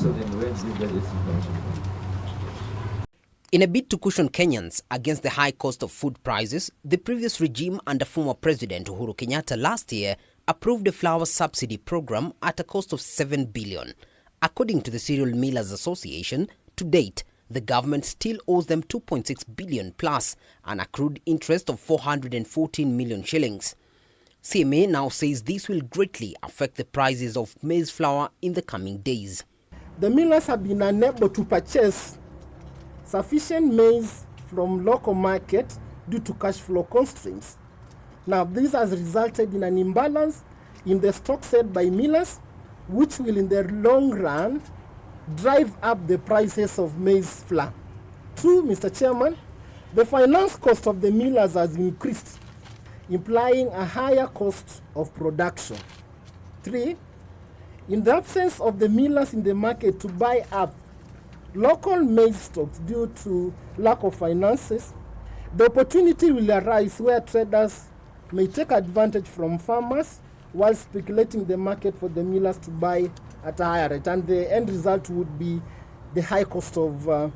So then where did you get this information from? In a bid to cushion Kenyans against the high cost of food prices, the previous regime under former President Uhuru Kenyatta last year approved a flour subsidy program at a cost of 7 billion. According to the Cereal Millers Association, to date, the government still owes them 2.6 billion plus an accrued interest of 414 million shillings. CMA now says this will greatly affect the prices of maize flour in the coming days. The millers have been unable to purchase sufficient maize from local market due to cash flow constraints. Now, this has resulted in an imbalance in the stock set by millers, which will in the long run drive up the prices of maize flour. 2, Mr. Chairman, the finance cost of the millers has increased, implying a higher cost of production. 3, in the absence of the millers in the market to buy up local maize stocks due to lack of finances, the opportunity will arise where traders may take advantage from farmers while speculating the market for the millers to buy at a higher rate, and the end result would be the high cost of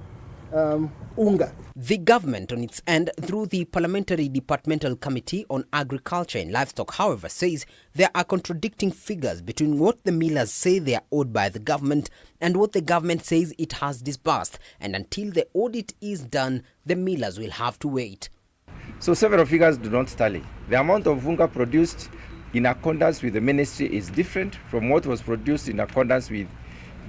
unga. The government, on its end, through the Parliamentary Departmental Committee on Agriculture and Livestock, however, says there are contradicting figures between what the millers say they are owed by the government and what the government says it has disbursed. And until the audit is done, the millers will have to wait. So several figures do not tally. The amount of unga produced in accordance with the ministry is different from what was produced in accordance with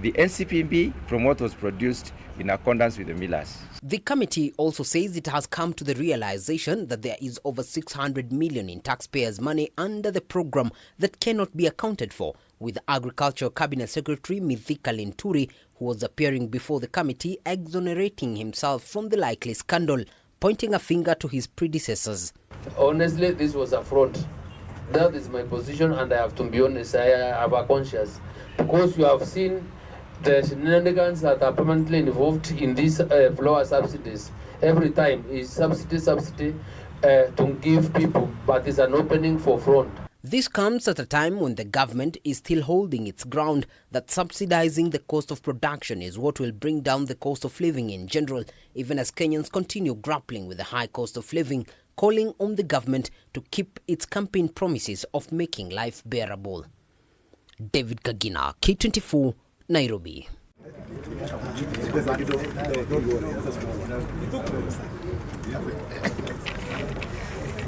the NCPB from what was produced in accordance with the millers. The committee also says it has come to the realization that there is over 600 million in taxpayers' money under the program that cannot be accounted for, with Agriculture Cabinet Secretary Mithika Linturi, who was appearing before the committee, exonerating himself from the likely scandal, pointing a finger to his predecessors. Honestly, this was a fraud. That is my position, and I have to be honest, I have a conscience. Because you have seen the shenanigans that are permanently involved in these flour subsidies. Every time is subsidy to give people, but it's an opening for fraud. This comes at a time when the government is still holding its ground that subsidizing the cost of production is what will bring down the cost of living in general, even as Kenyans continue grappling with the high cost of living, calling on the government to keep its campaign promises of making life bearable. David Kagina, K24, Nairobi.